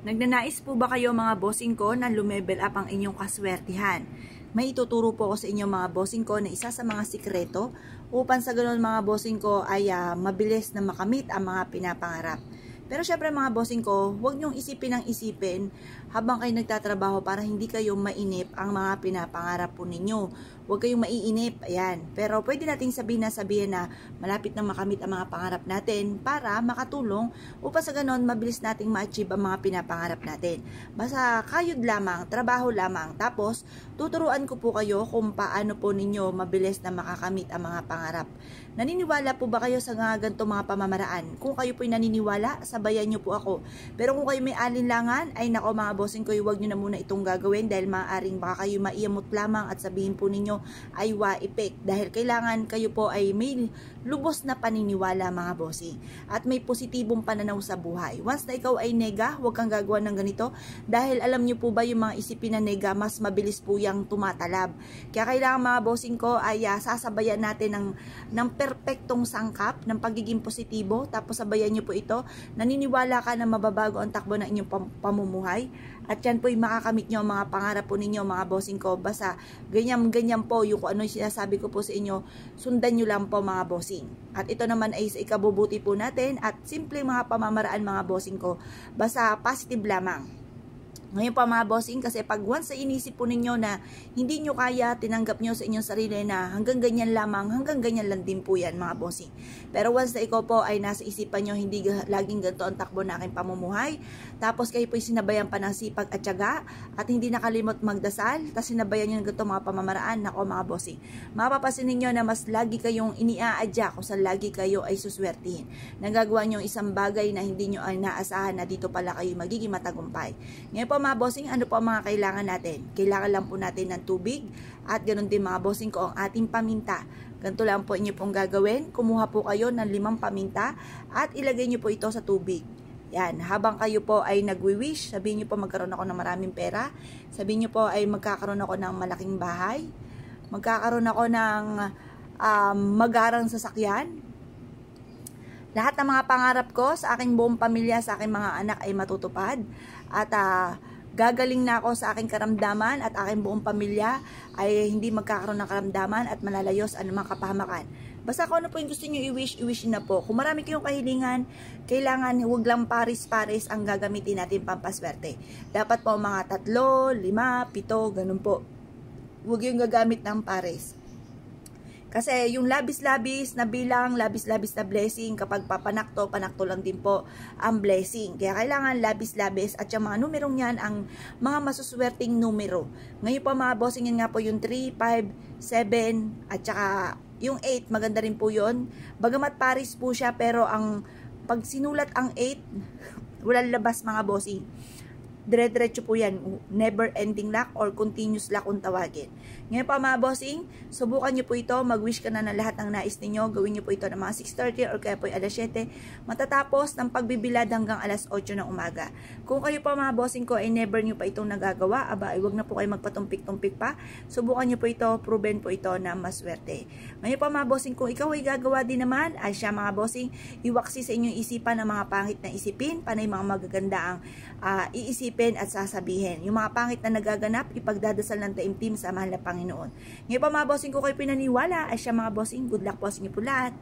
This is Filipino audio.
Nagnanais po ba kayo mga bossing ko na lumevel up ang inyong kaswertihan? May ituturo po ako sa inyo mga bossing ko na isa sa mga sikreto upang sa ganun mga bossing ko ay mabilis na makamit ang mga pinapangarap. Pero syempre mga bossing ko, huwag niyong isipin ng isipin habang kayo nagtatrabaho para hindi kayo mainip ang mga pinapangarap po ninyo. Huwag kayong maiinip, ayan. Pero pwede nating sabihin na malapit na makamit ang mga pangarap natin para makatulong upang sa ganon mabilis nating ma-achieve ang mga pinapangarap natin. Basta kayod lamang, trabaho lamang. Tapos tuturuan ko po kayo kung paano po ninyo mabilis na makakamit ang mga pangarap. Naniniwala po ba kayo sa ganito mga pamamaraan? Kung kayo po'y naniniwala, sabayan nyo po ako. Pero kung kayo may alinlangan, ay nako mga bossing ko, huwag nyo na muna itong gagawin dahil maaaring baka kayo maiyamot lamang at sabihin po ninyo ay wa-effect. Dahil kailangan kayo po ay may lubos na paniniwala mga bossing. At may positibong pananaw sa buhay. Once na ikaw ay nega, huwag kang gagawa ng ganito. Dahil alam nyo po ba yung mga isipin na nega, mas mabilis po yung tumatalab. Kaya kailangan mga bossing ko ay sasabayan natin ng perpektong sangkap ng pagiging positibo. Tapos sabayan nyo po ito. Naniniwala ka na mababago ang takbo ng inyong pamumuhay. At yan po yung makakamit nyo ang mga pangarap po ninyo mga bossing ko. Basta ganyan po yung kung ano yung sinasabi ko po sa inyo, sundan nyo lang po mga bossing. At ito naman ay sa ikabubuti po natin at simple mga pamamaraan mga bossing ko. Basta positive lamang. Ngayon pa mga bossing, kasi pag once na inisip po ninyo na hindi nyo kaya, tinanggap nyo sa inyong sarili na hanggang ganyan lamang, hanggang ganyan lang din po yan mga bossing. Pero once na ikaw po ay nasa isipan nyo, hindi laging ganito ang takbo na aking pamumuhay, tapos kayo po sinabayan pa ng sipag at tiyaga, at hindi nakalimot magdasal, tapos sinabayan nyo ng ganito mga pamamaraan, nako mga bossing. Mapapasin ninyo na mas lagi kayong iniaadya kung saan lagi kayo ay suswertihin. Nagagawa nyo isang bagay na hindi nyo ay naasahan na dito pala kayo magiging matagumpay. Ngayon po mga bossing, ano po ang mga kailangan natin? Kailangan lang po natin ng tubig at ganoon din mga bossing ko ang ating paminta. Ganito lang po inyo pong gagawin. Kumuha po kayo ng 5 paminta at ilagay nyo po ito sa tubig. Yan, habang kayo po ay nagwi-wish, sabihin nyo po magkaroon ako ng maraming pera, sabihin nyo po ay magkakaroon ako ng malaking bahay, magkakaroon ako ng magarang sasakyan. Lahat ng mga pangarap ko sa aking buong pamilya, sa aking mga anak ay matutupad. At gagaling na ako sa aking karamdaman at aking buong pamilya ay hindi magkakaroon ng karamdaman at malalayos ang mga kapahamakan. Basta kung ano po yung gusto nyo i-wish na po. Kung marami kayong kahilingan, kailangan huwag lang paris-paris ang gagamitin natin pampaswerte. Dapat po mga 3, 5, 7, ganun po. Huwag yung gagamit ng pares. Kasi yung labis-labis na bilang, labis-labis na blessing, kapag papanakto, panakto lang din po ang blessing. Kaya kailangan labis-labis at yung mga numerong yan, ang mga masuswerteng numero. Ngayon po mga bossing, yan nga po yung 3, 5, 7, at saka yung 8, maganda rin po yun. Bagamat paris po siya, pero pag sinulat ang 8, walang labas mga bossing. Dire-diretso po yan, never ending luck or continuous luck kung tawagin. Ngayon pa mga bossing, subukan nyo po ito, mag-wish ka na ng lahat ng nais ninyo, gawin nyo po ito ng mga 6:30 or kaya po alas 7, matatapos ng pagbibilad hanggang alas 8 ng umaga. Kung kayo pa mga bossing ko ay never nyo pa itong nagagawa, aba ay wag na po kayo magpatumpik-tumpik pa, subukan nyo po ito, proven po ito na maswerte. Ngayon pa mga bossing, kung ikaw ay gagawa din naman, ay siya mga bossing, iwaksi sa inyong isipan ng mga pangit na isipin, panay mga magaganda ang iisipin at sasabihin. Yung mga pangit na nagaganap, ipagdadasal ng taimtim sa mahal na Panginoon. Ngayon pa mga bossing ko kayo pinaniwala, ay siya mga bossing, good luck po sa inyo po lahat.